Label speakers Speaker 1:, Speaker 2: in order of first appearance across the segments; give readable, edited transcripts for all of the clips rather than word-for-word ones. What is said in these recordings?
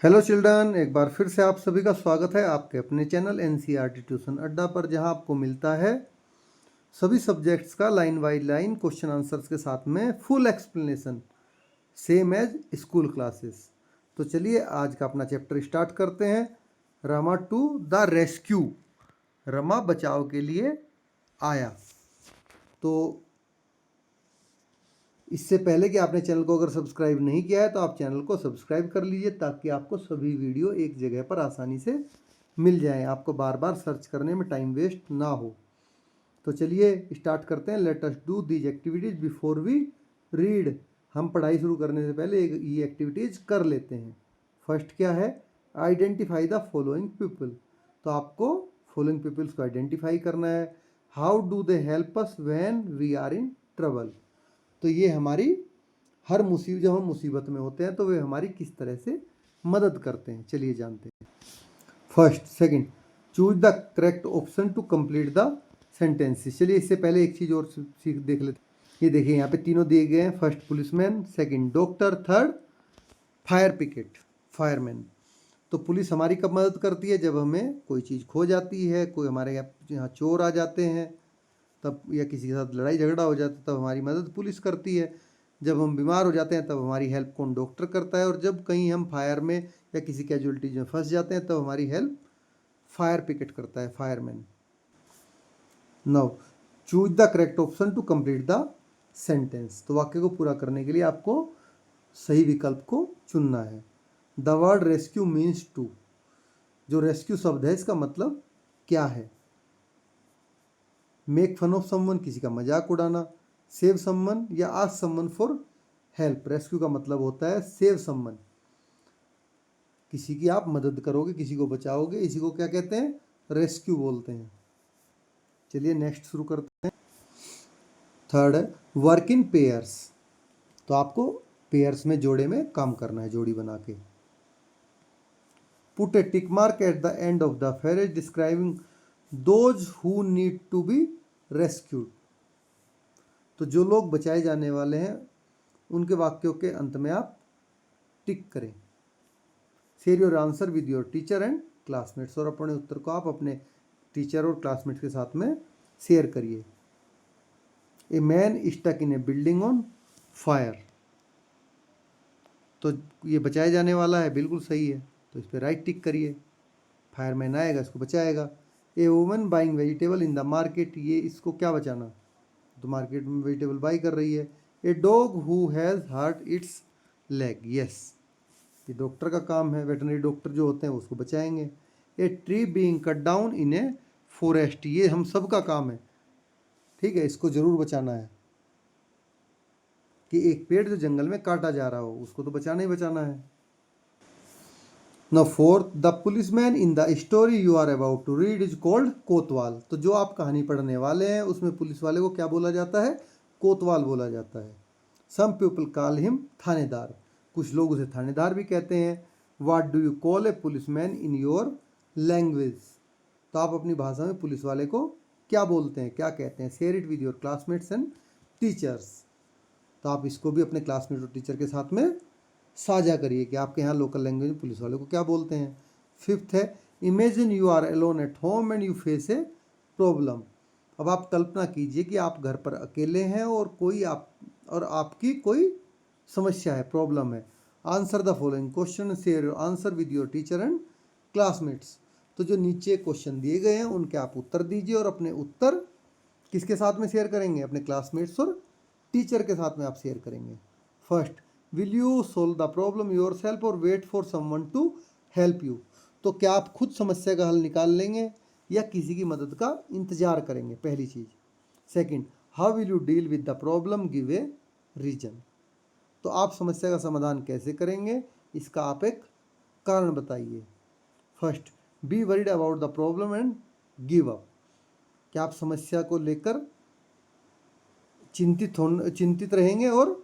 Speaker 1: Hello children, एक बार फिर से आप सभी का स्वागत है आपके अपने चैनल एनसीईआरटी ट्यूशन अड्डा पर, जहां आपको मिलता है सभी सब्जेक्ट्स का line by line question answers के साथ में full explanation, same as school classes. तो चलिए आज का अपना चैप्टर स्टार्ट करते हैं। Rama to the rescue, Rama बचाव के लिए आया। तो इससे पहले कि आपने चैनल को अगर सब्सक्राइब नहीं किया है तो आप चैनल को सब्सक्राइब कर लीजिए, ताकि आपको सभी वीडियो एक जगह पर आसानी से मिल जाएं, आपको बार बार सर्च करने में टाइम वेस्ट ना हो। तो चलिए स्टार्ट करते हैं। Let us do these activities before we read. हम पढ़ाई शुरू करने से पहले ये एक्टिविटीज़ कर लेते हैं। फर्स्ट क्या है? Identify the following people. तो आपको फॉलोइंग पीपल्स को आइडेंटिफाई करना है। How do they help us when we are in trouble. तो ये हमारी जब हम मुसीबत में होते हैं तो वे हमारी किस तरह से मदद करते हैं, चलिए जानते हैं। First, second, choose the correct option to complete the sentences. चलिए इससे पहले एक चीज़ और सीख देख लेते हैं। ये देखिए यहाँ पे तीनों दिए गए हैं। First policeman, second doctor, third fire picket, fireman. तो पुलिस हमारी कब मदद करती है? जब हमें कोई चीज़ खो जाती है, कोई हमारे यहाँ चोर आ जाते हैं तब, या किसी के साथ लड़ाई झगड़ा हो जाता है तब हमारी मदद पुलिस करती है। जब हम बीमार हो जाते हैं तब हमारी हेल्प कौन? डॉक्टर करता है। और जब कहीं हम फायर में या किसी कैजुअलिटीज में फंस जाते हैं तब हमारी हेल्प फायर पिकेट करता है, fireman. Now choose the correct option to complete the sentence. तो वाक्य को पूरा करने के लिए आपको सही विकल्प को चुनना है। The word rescue means to. जो रेस्क्यू शब्द है इसका मतलब क्या है? मेक फन ऑफ समवन, किसी का मजाक उड़ाना। सेव समवन या ask someone for help. Rescue का मतलब होता है सेव समवन, किसी की आप मदद करोगे, किसी को बचाओगे, इसी को क्या कहते हैं? रेस्क्यू बोलते हैं। चलिए नेक्स्ट शुरू करते हैं। थर्ड है वर्क इन पेयर्स। तो आपको पेयर्स में, जोड़े में काम करना है, जोड़ी बना के। Put a tick mark at the end of the phrase describing those who need to be rescued. तो जो लोग बचाए जाने वाले हैं उनके वाक्यों के अंत में आप टिक करें। Share your answer with your teacher and classmates. और अपने उत्तर को आप अपने टीचर और क्लासमेट्स के साथ में शेयर करिए। A man stuck in a building on fire. तो ये बचाया जाने वाला है, बिल्कुल सही है, तो इस पर राइट टिक करिए। फायरमैन आएगा, इसको बचाएगा। A woman buying vegetable in the market. ये इसको क्या बचाना? तो मार्केट में वेजिटेबल बाई कर रही है। A dog who has hurt its leg. Yes, ये डॉक्टर का काम है, वेटनरी डॉक्टर जो होते हैं उसको बचाएंगे। A tree being cut down in a forest. ये हम सब का काम है, ठीक है, इसको जरूर बचाना है। कि एक पेड़ जो जंगल में काटा जा रहा हो उसको तो बचाना ही बचाना है। Now fourth, the policeman in the story you are about to read is called कोतवाल। तो जो आप कहानी पढ़ने वाले हैं उसमें पुलिस वाले को क्या बोला जाता है? कोतवाल बोला जाता है। Some people call him थानेदार। कुछ लोग उसे थानेदार भी कहते हैं। What do you call a policeman in your language? तो आप अपनी भाषा में पुलिस वाले को क्या बोलते हैं, क्या कहते हैं? Share it with your classmates and teachers। तो आप इसको भी अपने क्लासमेट और टीचर के साथ में साझा करिए कि आपके यहाँ लोकल लैंग्वेज में पुलिस वाले को क्या बोलते हैं। फिफ्थ है imagine you are alone at home and you face a problem. अब आप कल्पना कीजिए कि आप घर पर अकेले हैं और आपकी कोई समस्या है, प्रॉब्लम है। Answer the following question, share your answer with your teacher and classmates. तो जो नीचे क्वेश्चन दिए गए हैं उनके आप उत्तर दीजिए, और अपने उत्तर किसके साथ में शेयर करेंगे? अपने क्लासमेट्स और टीचर के साथ में आप शेयर करेंगे। First, will you solve the problem yourself और wait for someone to help you. तो क्या आप खुद समस्या का हल निकाल लेंगे या किसी की मदद का इंतजार करेंगे? पहली चीज़। Second, how will you deal with the problem, give a reason. तो आप समस्या का समाधान कैसे करेंगे, इसका आप एक कारण बताइए। First, be worried about the problem and give up. क्या आप समस्या को लेकर चिंतित रहेंगे और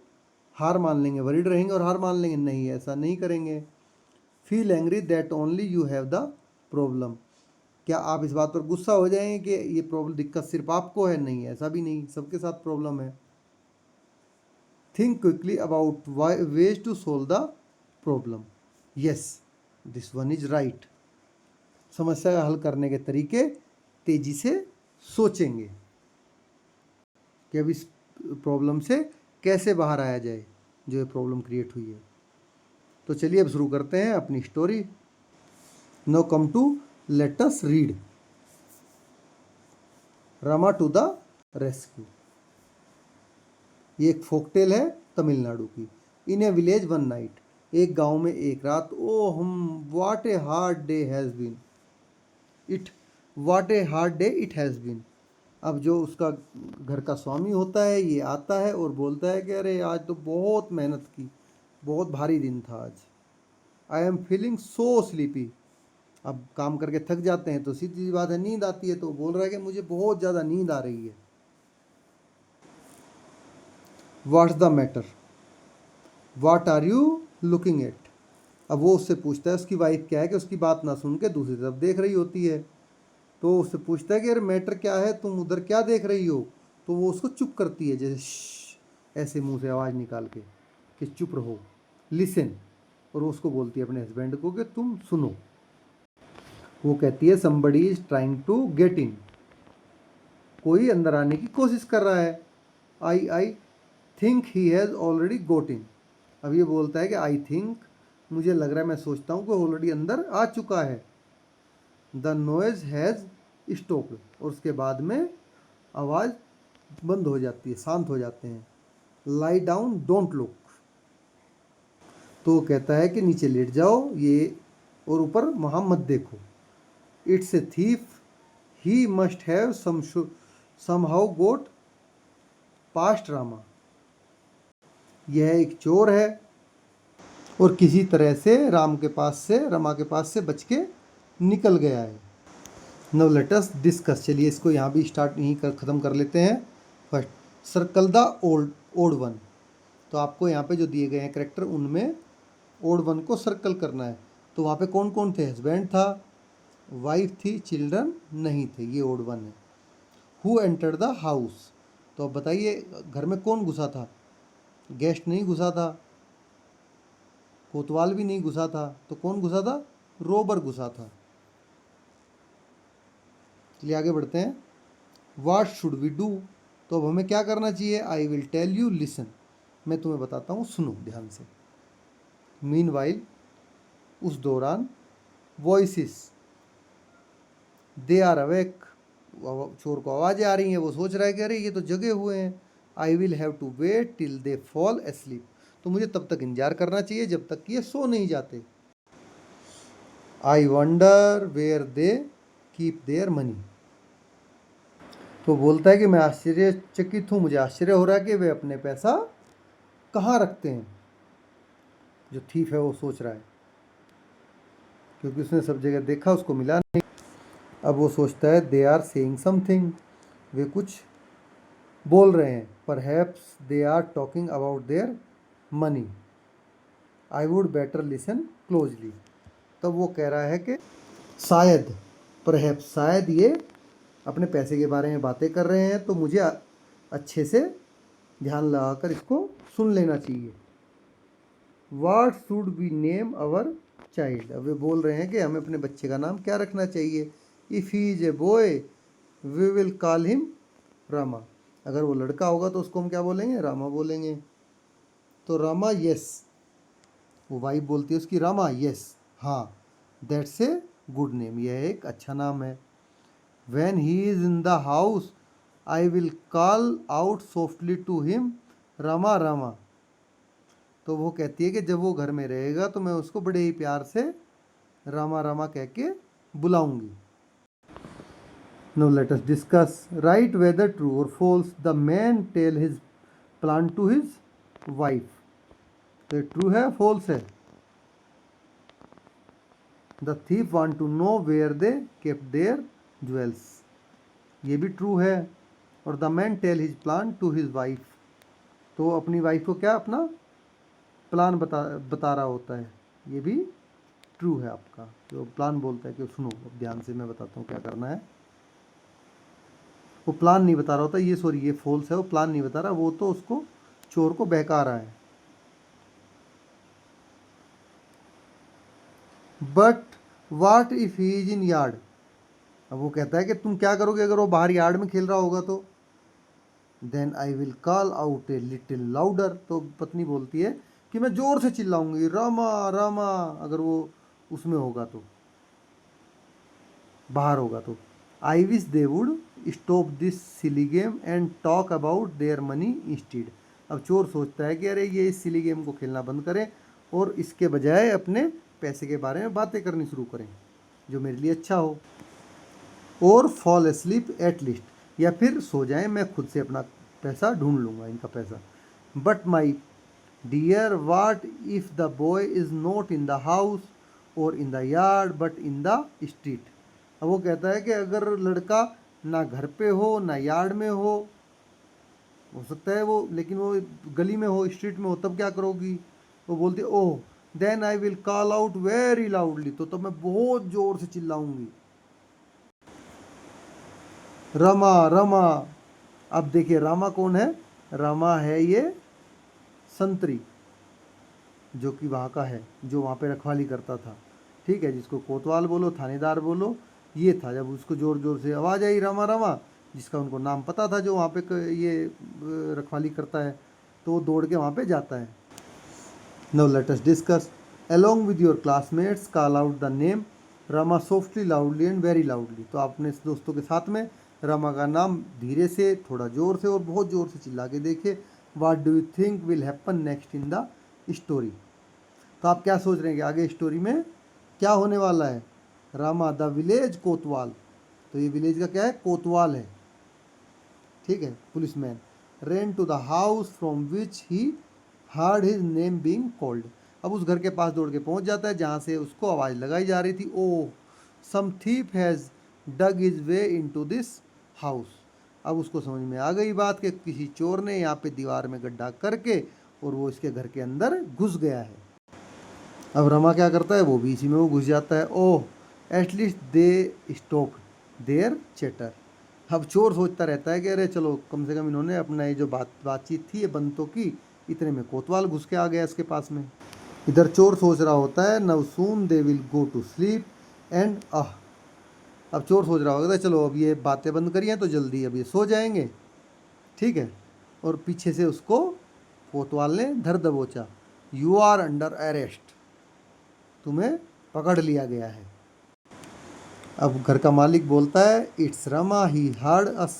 Speaker 1: हार मान लेंगे? वरीड रहेंगे और हार मान लेंगे? नहीं, ऐसा नहीं करेंगे। Feel angry that only you have the problem. क्या आप इस बात पर गुस्सा हो जाएंगे कि ये प्रॉब्लम, दिक्कत सिर्फ आपको है? नहीं, ऐसा भी नहीं, सबके साथ प्रॉब्लम है। Think quickly about ways to solve the problem. Yes, this one is right. समस्या का हल करने के तरीके तेजी से सोचेंगे कि अब इस प्रॉब्लम से कैसे बाहर आया जाए जो ये प्रॉब्लम क्रिएट हुई है। तो चलिए अब शुरू करते हैं अपनी story. Now come to let us read. Rama to the rescue. ये एक फोकटेल है तमिलनाडु की। In a village one night, एक गांव में एक रात। Oh what a hard day has been it what a hard day it has been. अब जो उसका घर का स्वामी होता है ये आता है और बोलता है कि अरे आज तो बहुत मेहनत की, बहुत भारी दिन था आज। I am feeling so sleepy. अब काम करके थक जाते हैं तो सीधी सी बात है नींद आती है, तो बोल रहा है कि मुझे बहुत ज़्यादा नींद आ रही है। What's the matter, what are you looking at. अब वो उससे पूछता है, उसकी वाइफ क्या है कि उसकी बात ना सुन के दूसरी तरफ देख रही होती है। तो उससे पूछता है कि अरे मैटर क्या है, तुम उधर क्या देख रही हो। तो वो उसको चुप करती है, जैसे ऐसे मुंह से आवाज़ निकाल के कि चुप रहो, लिसन। और वो उसको बोलती है अपने हस्बैंड को कि तुम सुनो। वो कहती है somebody is trying to get in. कोई अंदर आने की कोशिश कर रहा है। I think he has already got in. अब ये बोलता है कि आई थिंक, मुझे लग रहा है, मैं सोचता हूँ कि ऑलरेडी अंदर आ चुका है। The noise has stopped. और उसके बाद में आवाज़ बंद हो जाती है, शांत हो जाते हैं। Lie down don't look. तो वो कहता है कि नीचे लेट जाओ ये, और ऊपर वहाँ मत देखो। It's a thief, he must have somehow got past Rama. यह एक चोर है और किसी तरह से रमा के पास से बच के निकल गया है। Now let us discuss. चलिए इसको यहाँ भी स्टार्ट यहीं ख़त्म कर लेते हैं। First, circle the odd one. तो आपको यहाँ पे जो दिए गए हैं करेक्टर, उनमें ओड वन को सर्कल करना है। तो वहाँ पे कौन कौन थे? हस्बैंड था, वाइफ थी, चिल्ड्रन नहीं थे, ये ओड वन है। Who entered the house. तो अब बताइए घर में कौन घुसा था? गेस्ट नहीं घुसा था, कोतवाल भी नहीं घुसा था, तो कौन घुसा था? रोबर घुसा था। चलिए आगे बढ़ते हैं। What should we do. तो अब हमें क्या करना चाहिए? I will tell you listen. मैं तुम्हें बताता हूँ, सुनो ध्यान से। मीनवाइल, उस दौरान, वॉइसिस, दे आर अवेक। चोर को आवाज़ें आ रही हैं, वो सोच रहा है कि अरे ये तो जगे हुए हैं। I will have to wait till they fall asleep. तो मुझे तब तक इंतजार करना चाहिए जब तक कि ये सो नहीं जाते। I wonder where they keep their money. तो बोलता है कि मैं आश्चर्यचकित हूँ, मुझे आश्चर्य हो रहा है कि वे अपने पैसा कहाँ रखते हैं। जो थीफ है वो सोच रहा है, क्योंकि उसने सब जगह देखा, उसको मिला नहीं। अब वो सोचता है दे आर सेइंग समथिंग, वे कुछ बोल रहे हैं। Perhaps they are talking about their money, I would better listen closely. तब वो कह रहा है कि शायद, परहैप्स शायद, ये अपने पैसे के बारे में बातें कर रहे हैं, तो मुझे अच्छे से ध्यान लगाकर इसको सुन लेना चाहिए। What should we name our child. अब वे बोल रहे हैं कि हमें अपने बच्चे का नाम क्या रखना चाहिए। If he is a boy we will call him Rama. अगर वो लड़का होगा तो उसको हम क्या बोलेंगे? रामा बोलेंगे। तो रामा यस, वो वाइफ बोलती है उसकी, रामा यस, हाँ, दैट्स ए गुड नेम, यह एक अच्छा नाम है। When he is in the house I will call out softly to him Rama Rama. तो वो कहती है कि जब वो घर में रहेगा तो मैं उसको बड़े ही प्यार से रामा रामा कह के बुलाऊंगी। No let us discuss. Right whether true और false the man tell his plan to his wife. तो ट्रू है, फॉल्स है? The thief want to know where they kept their jewels, ये भी ट्रू है। और the man tell his plan to his wife, तो अपनी वाइफ को क्या अपना प्लान बता रहा होता है, ये भी ट्रू है आपका। जो प्लान बोलता है कि सुनो अब ध्यान से, मैं बताता हूँ क्या करना है। वो प्लान नहीं बता रहा होता, ये सॉरी ये फॉल्स है, वो प्लान नहीं बता रहा, वो तो उसको चोर को बहका रहा है। But what if he is in yard. अब वो कहता है कि तुम क्या करोगे अगर वो बाहर यार्ड में खेल रहा होगा तो। Then I will call out a little louder. तो पत्नी बोलती है कि मैं जोर से चिल्लाऊंगी, रामा रामा, अगर वो उसमें होगा तो, बाहर होगा तो। I wish they would stop this silly game and talk about their money instead. अब चोर सोचता है कि अरे ये इस सिली गेम को खेलना बंद करें और इसके बजाय अपने पैसे के बारे में बातें करनी शुरू करें जो मेरे लिए अच्छा हो। और फॉल एस्लीप एट लीस्ट, या फिर सो जाएं, मैं खुद से अपना पैसा ढूंढ लूँगा, इनका पैसा। But my dear what if the boy is not in the house और in the yard but in the street. अब वो कहता है कि अगर लड़का ना घर पे हो ना यार्ड में हो सकता है वो, लेकिन वो गली में हो, स्ट्रीट में हो, तब क्या करोगी। वो बोलती है oh then I will call out very loudly. तो तब मैं बहुत जोर से चिल्लाऊंगी, रमा रमा। अब देखिए रामा कौन है, रामा है ये संतरी, जो कि वहाँ का है, जो वहाँ पे रखवाली करता था, ठीक है, जिसको कोतवाल बोलो, थानेदार बोलो, ये था। जब उसको ज़ोर ज़ोर से आवाज़ आई रामा रामा, जिसका उनको नाम पता था, जो वहाँ पे ये रखवाली करता है, तो वो दौड़ के वहाँ पे जाता है। Now let us discuss. Along with your classmates call out the name Rama softly loudly and very loudly. तो आप अपने दोस्तों के साथ में रमा का नाम धीरे से, थोड़ा ज़ोर से और बहुत ज़ोर से चिल्ला के देखिए। What do you think will happen next in the story. तो आप क्या सोच रहे हैं कि आगे स्टोरी में क्या होने वाला है। रामा द विलेज कोतवाल, तो ये विलेज का क्या है, कोतवाल है, ठीक है, policeman. Ran to the house from which he heard his name being called. अब उस घर के पास दौड़ के पहुंच जाता है जहाँ से उसको आवाज़ लगाई जा रही थी। Oh some thief has dug his way into this house. अब उसको समझ में आ गई बात कि किसी चोर ने यहाँ पे दीवार में गड्ढा करके और वो इसके घर के अंदर घुस गया है। अब रमा क्या करता है, वो भी इसी में वो घुस जाता है। Oh at least they stop their chatter. अब चोर सोचता रहता है कि अरे चलो कम से कम इन्होंने अपना ये जो बातचीत थी ये बंद तो की, इतने में कोतवाल घुस के आ गया इसके पास में। इधर चोर सोच रहा होता है now soon they will go to sleep and अब चोर सोच रहा होगा चलो अब ये बातें बंद करी हैं तो जल्दी अब ये सो जाएंगे, ठीक है। और पीछे से उसको कोतवाल ने धर दबोचा, यू आर अंडर अरेस्ट, तुम्हें पकड़ लिया गया है। अब घर का मालिक बोलता है इट्स रमा ही हर्ड अस।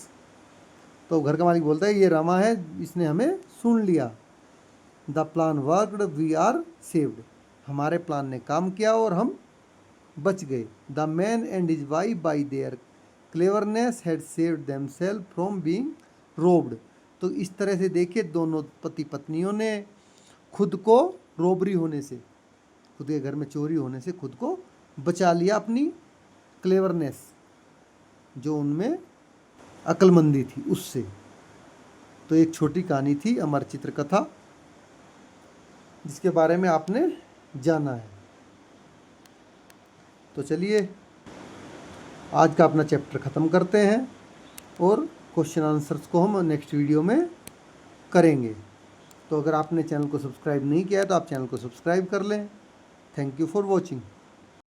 Speaker 1: तो घर का मालिक बोलता है ये रमा है, इसने हमें सुन लिया। The plan worked we are saved. हमारे प्लान ने काम किया और हम बच गए। The man and his wife by their cleverness had saved themselves from being robbed. तो इस तरह से देखिए दोनों पति पत्नियों ने खुद को रोबरी होने से, खुद के घर में चोरी होने से खुद को बचा लिया, अपनी क्लेवरनेस जो उनमें अक्लमंदी थी उससे। तो एक छोटी कहानी थी अमर चित्र कथा, जिसके बारे में आपने जाना है। तो चलिए आज का अपना चैप्टर ख़त्म करते हैं और क्वेश्चन आंसर्स को हम नेक्स्ट वीडियो में करेंगे। तो अगर आपने चैनल को सब्सक्राइब नहीं किया है तो आप चैनल को सब्सक्राइब कर लें। Thank you for watching.